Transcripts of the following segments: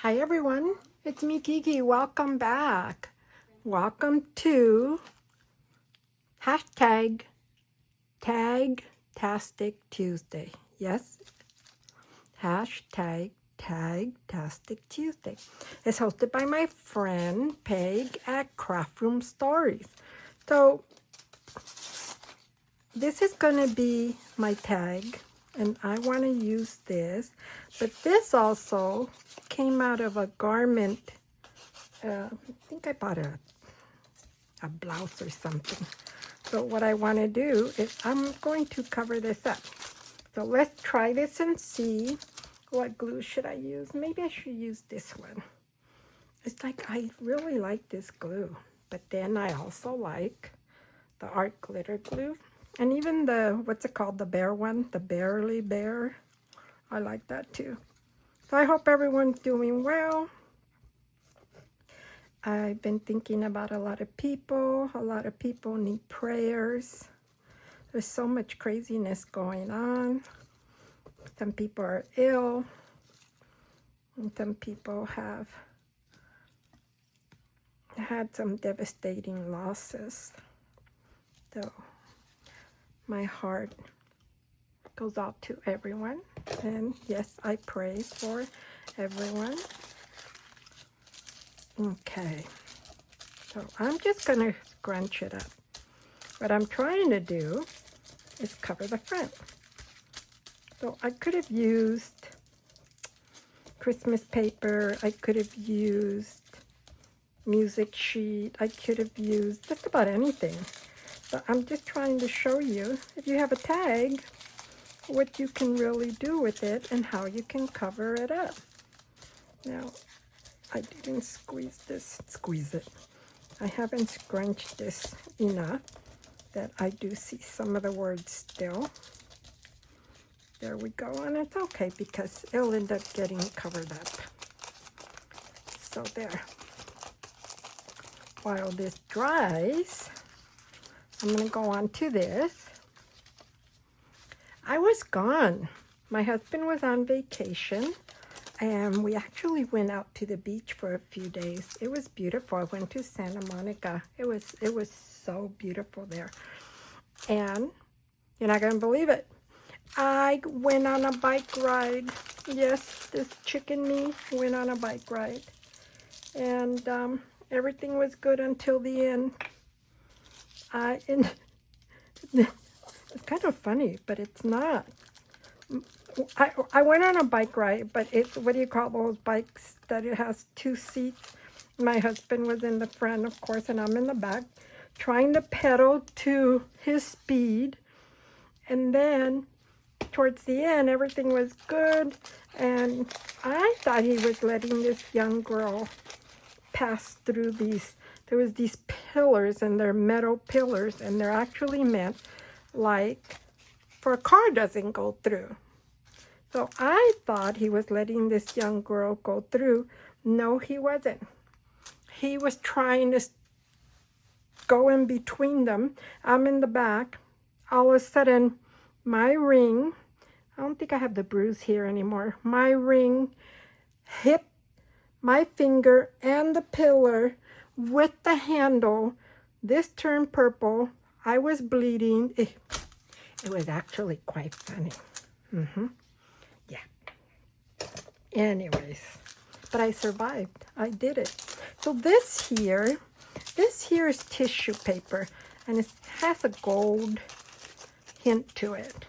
Hi everyone, it's me Kiki. Welcome back. Welcome to hashtag Tagtastic Tuesday. Yes, hashtag Tagtastic Tuesday. It's hosted by my friend Peg at Craft Room Stories. So this is going to be my tag, and I want to use this, but this also came out of a garment. I think I bought a blouse or something. So what I want to do is I'm going to cover this up. So let's try this and see what glue should I use. Maybe I should use this one. It's like I really like this glue, but then I also like the art glitter glue, and even the, what's it called, the bear one, the Barely Bear. I like that too. So I hope everyone's doing well. I've been thinking about a lot of people. A lot of people need prayers. There's so much craziness going on. Some people are ill, and some people have had some devastating losses. So my heart goes out to everyone. And yes, I pray for everyone. Okay, so I'm just going to scrunch it up. What I'm trying to do is cover the front. So I could have used Christmas paper. I could have used music sheet. I could have used just about anything. So I'm just trying to show you, if you have a tag, what you can really do with it and how you can cover it up. Now, I didn't squeeze it. I haven't scrunched this enough that I do see some of the words still. There we go, and it's okay because it'll end up getting covered up. So there. While this dries, I'm going to go on to this. I was gone. My husband was on vacation, and we actually went out to the beach for a few days. It was beautiful. I went to Santa Monica. It was so beautiful there. And you're not going to believe it. I went on a bike ride. Yes, this chicken me went on a bike ride. And everything was good until the end. It's kind of funny, but it's not. I went on a bike ride, but it's, what do you call those bikes that it has two seats? My husband was in the front, of course, and I'm in the back, trying to pedal to his speed. And then towards the end, everything was good, and I thought he was letting this young girl pass through these. There was these pillars, and they're metal pillars, and they're actually meant like for a car doesn't go through. So I thought he was letting this young girl go through. No, he wasn't. He was trying to go in between them. I'm in the back. All of a sudden, my ring, I don't think I have the bruise here anymore. My ring hit my finger and the pillar with the handle. This turned purple. I was bleeding. It was actually quite funny. Yeah. Anyways, but I survived. I did it. So this here is tissue paper, and it has a gold hint to it.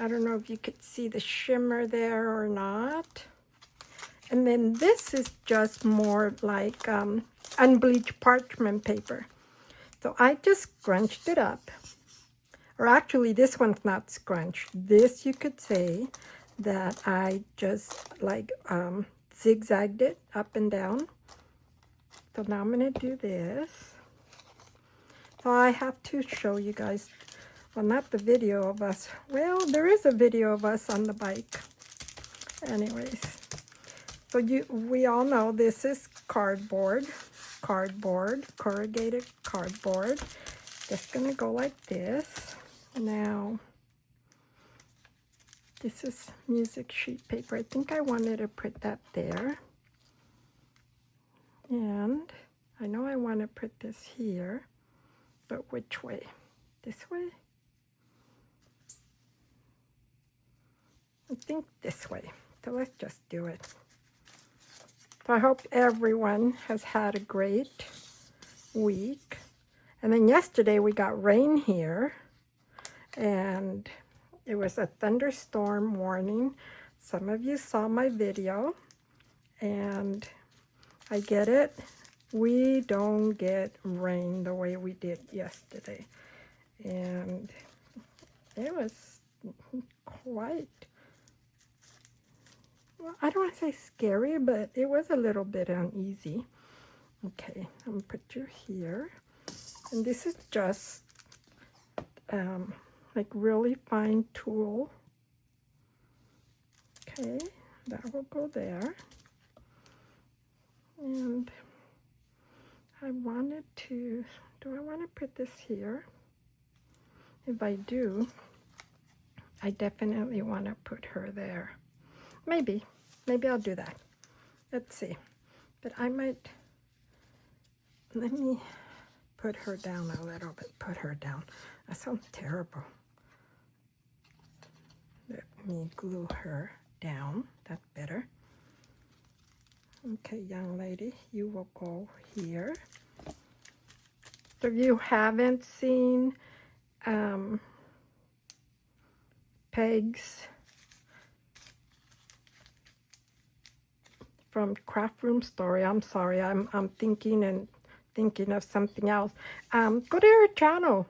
I don't know if you could see the shimmer there or not. And then this is just more like unbleached parchment paper. So I just scrunched it up. Or actually, this one's not scrunched. This, you could say that I just like zigzagged it up and down. So now I'm going to do this. So I have to show you guys, well, not the video of us. Well, there is a video of us on the bike. Anyways, so we all know this is corrugated cardboard. Just going to go like this. Now, This is music sheet paper. I think I wanted to put that there. And I know I want to put this here, but which way? This way? I think this way. So let's just do it. So I hope everyone has had a great week. And then yesterday we got rain here, and it was a thunderstorm warning. Some of you saw my video, and I get it. We don't get rain the way we did yesterday. And it was quite, well, I don't want to say scary, but it was a little bit uneasy. Okay, I'm going to put you here. And this is just like really fine tulle. Okay, that will go there. And I wanted to, do I want to put this here? If I do, I definitely want to put her there. Maybe I'll do that. Let's see. But I might, let me put her down a little bit. Put her down. That sounds terrible. Let me glue her down. That's better. Okay, young lady, you will go here. So if you haven't seen Peg's from Craft Room Story, I'm sorry, I'm thinking of something else. Go to her channel.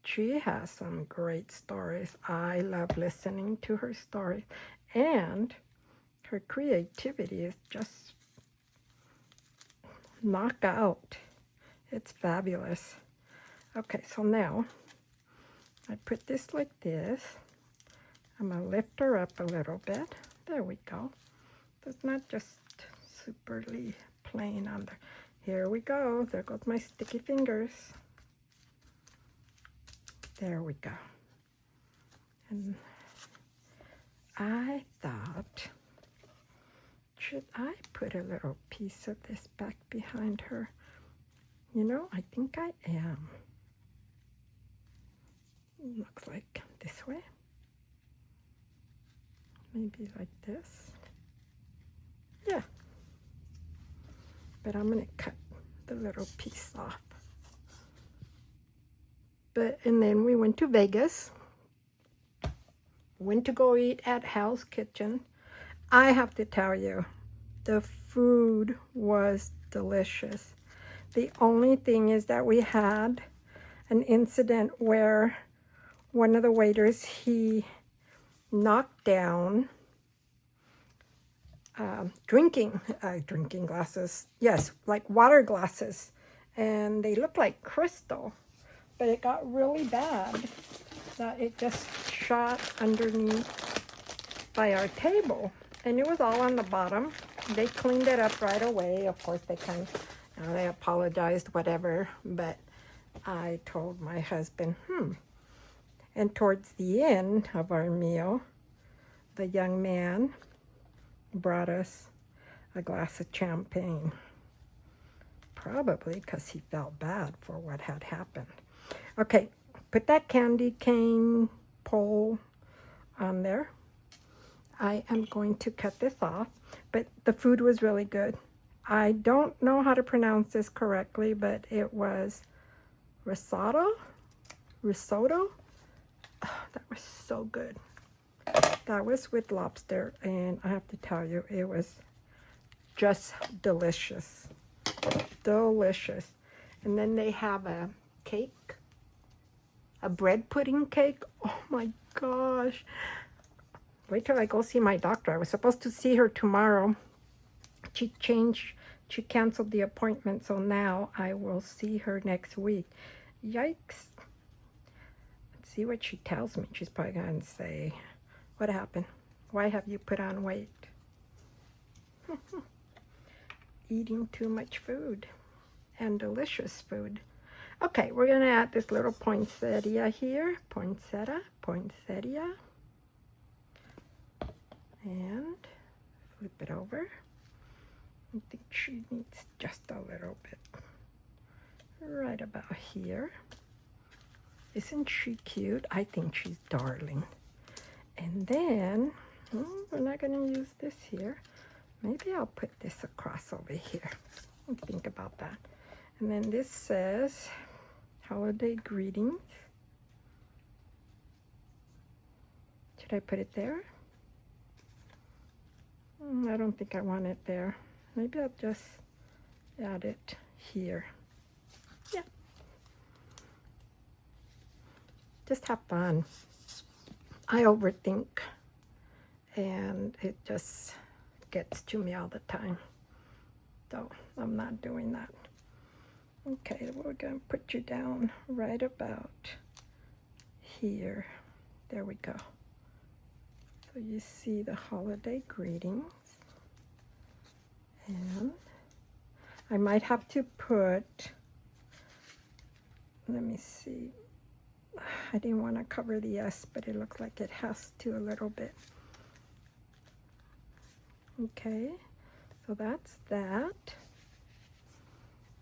She has some great stories. I love listening to her stories, and her creativity is just knockout. It's fabulous. Okay, so now I put this like this. I'm going to lift her up a little bit. There we go. It's not just superly plain on there. Here we go. There goes my sticky fingers. There we go. And I thought, should I put a little piece of this back behind her? You know, I think I am. Looks like this way. Maybe like this. Yeah. But I'm going to cut the little piece off. And then we went to Vegas. Went to go eat at Hal's Kitchen. I have to tell you, the food was delicious. The only thing is that we had an incident where one of the waiters, he knocked down drinking glasses. Yes, like water glasses. And they looked like crystal. But it got really bad that it just shot underneath by our table. And it was all on the bottom. They cleaned it up right away. Of course, they apologized, whatever. But I told my husband, And towards the end of our meal, the young man brought us a glass of champagne. Probably because he felt bad for what had happened. Okay, put that candy cane pole on there. I am going to cut this off, but the food was really good. I don't know how to pronounce this correctly, but it was risotto. Oh, that was so good. That was with lobster, and I have to tell you, it was just delicious. Delicious. And then they have a cake, a bread pudding cake. Oh my gosh. Wait till I go see my doctor. I was supposed to see her tomorrow. She canceled the appointment, so now I will see her next week. Yikes. Let's see what she tells me. She's probably going to say, what happened? Why have you put on weight? Eating too much food and delicious food. Okay, we're going to add this little poinsettia here. Poinsettia. And flip it over. I think she needs just a little bit. Right about here. Isn't she cute? I think she's darling. And then, we're not going to use this here. Maybe I'll put this across over here. Think about that. And then this says, holiday greetings. Should I put it there? I don't think I want it there. Maybe I'll just add it here. Yeah. Just have fun. I overthink, and it just gets to me all the time. So I'm not doing that. Okay, we're going to put you down right about here. There we go. So you see the holiday greetings. And I might have to put, let me see. I didn't want to cover the S, but it looks like it has to a little bit. Okay, so that's that.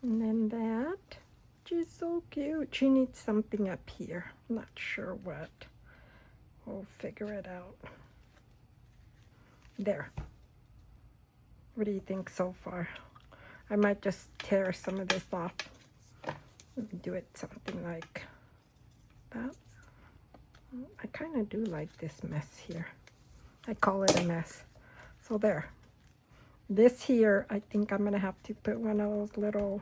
And then that. She's so cute. She needs something up here. I'm not sure what. We'll figure it out. There. What do you think so far? I might just tear some of this off. Do it something like that. I kind of do like this mess here. I call it a mess. So there. This here, I think I'm going to have to put one of those little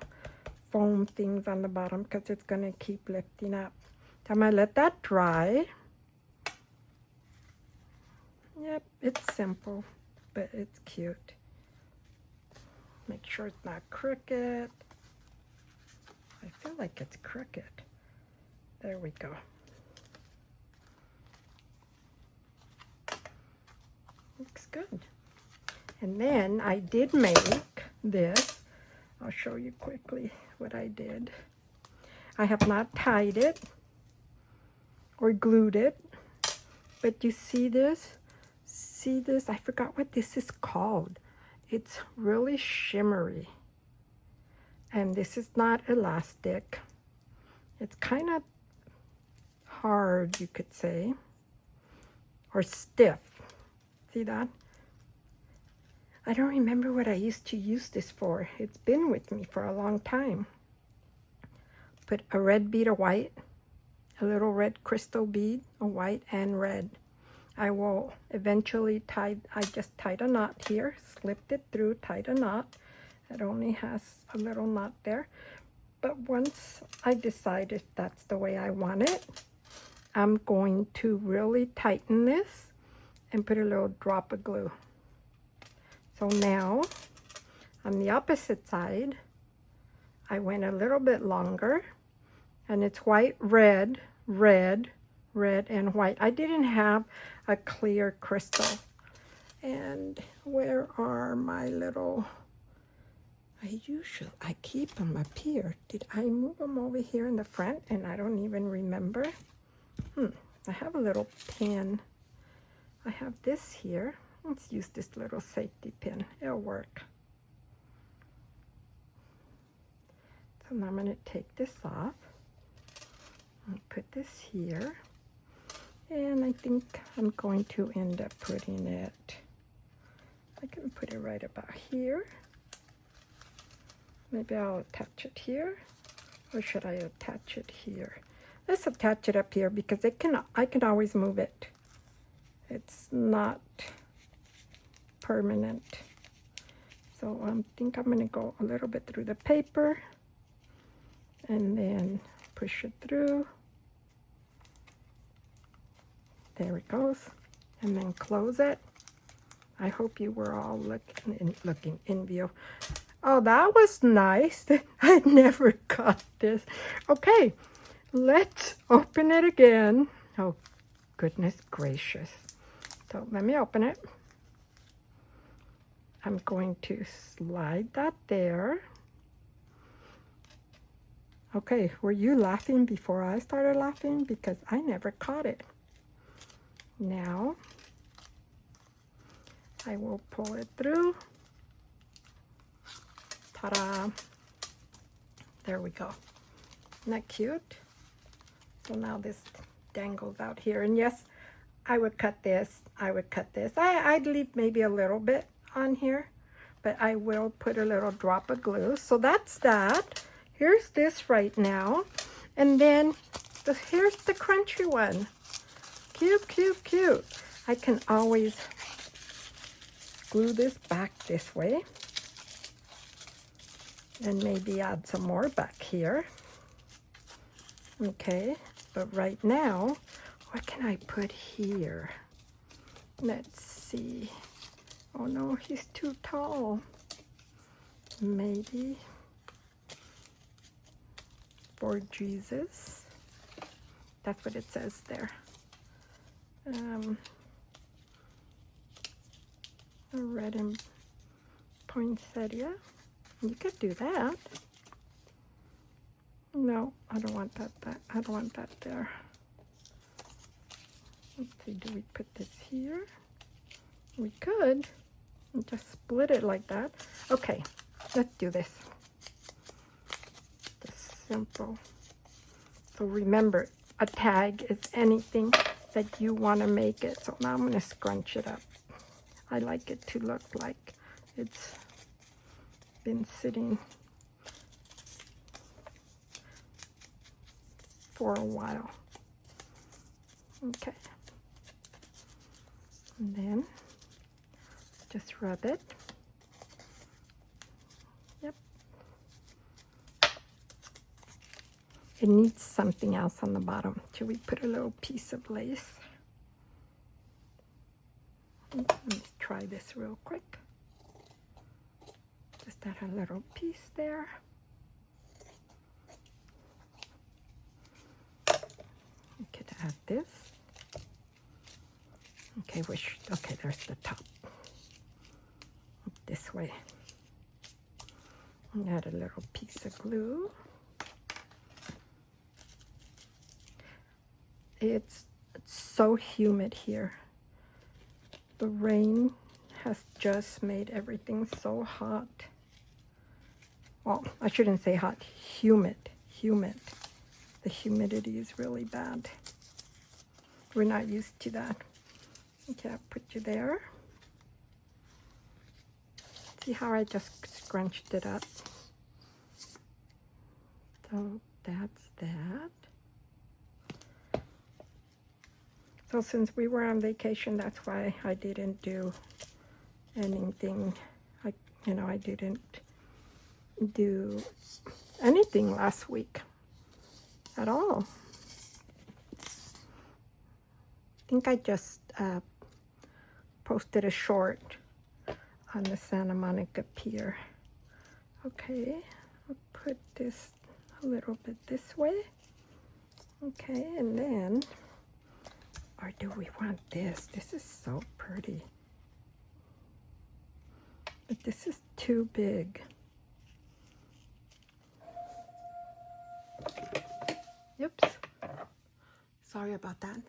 foam things on the bottom because it's going to keep lifting up. I'm going to let that dry. Yep, it's simple, but it's cute. Make sure it's not crooked. I feel like it's crooked. There we go. Looks good. And then I did make this. I'll show you quickly what I did. I have not tied it or glued it, but you see this? See this? I forgot what this is called. It's really shimmery. And this is not elastic. It's kind of hard, you could say, or stiff. See that? I don't remember what I used to use this for. It's been with me for a long time. Put a red bead of white, a little red crystal bead of white and red. I will eventually I just tied a knot here, slipped it through, tied a knot. It only has a little knot there. But once I decide if that's the way I want it, I'm going to really tighten this and put a little drop of glue. So now, on the opposite side, I went a little bit longer, and it's white, red, red, red, and white. I didn't have a clear crystal. And where are my little, I keep them up here. Did I move them over here in the front and I don't even remember? I have a little pin. I have this here. Let's use this little safety pin. It'll work. So now I'm going to take this off. I'll put this here. And I think I'm going to end up putting it, I can put it right about here. Maybe I'll attach it here. Or should I attach it here? Let's attach it up here because I can always move it. It's not permanent. So I think I'm going to go a little bit through the paper and then push it through. There it goes. And then close it. I hope you were all looking in view. Oh, that was nice. I never got this. Okay, let's open it again. Oh, goodness gracious. So let me open it. I'm going to slide that there. Okay, were you laughing before I started laughing? Because I never caught it. Now, I will pull it through. Ta-da! There we go. Isn't that cute? So now this dangles out here. And yes, I would cut this. I would cut this. I'd leave maybe a little bit on here, but I will put a little drop of glue. So that's that. Here's this right now. And then here's the crunchy one. Cute, cute, cute. I can always glue this back this way. And maybe add some more back here. Okay, but right now, what can I put here? Let's see. Oh no, he's too tall. Maybe for Jesus. That's what it says there. A red and poinsettia. You could do that. No, I don't want that. I don't want that there. Let's see, do we put this here? We could. And just split it like that. Okay, let's do this. Just simple. So remember, a tag is anything that you want to make it. So now I'm going to scrunch it up. I like it to look like it's been sitting for a while. Okay. And then just rub it. Yep. It needs something else on the bottom. Should we put a little piece of lace? Let me try this real quick. Just add a little piece there. We could add this. Okay, okay, there's the top. This way. And add a little piece of glue. It's so humid here. The rain has just made everything so hot. Well, I shouldn't say hot, humid. The humidity is really bad. We're not used to that. Okay, I'll put you there. See how I just scrunched it up? So that's that. So since we were on vacation, that's why I didn't do anything. I didn't do anything last week at all. I think I just posted a short on the Santa Monica Pier. Okay, I'll put this a little bit this way. Okay, and then, or do we want this? This is so pretty. But this is too big. Oops. Sorry about that.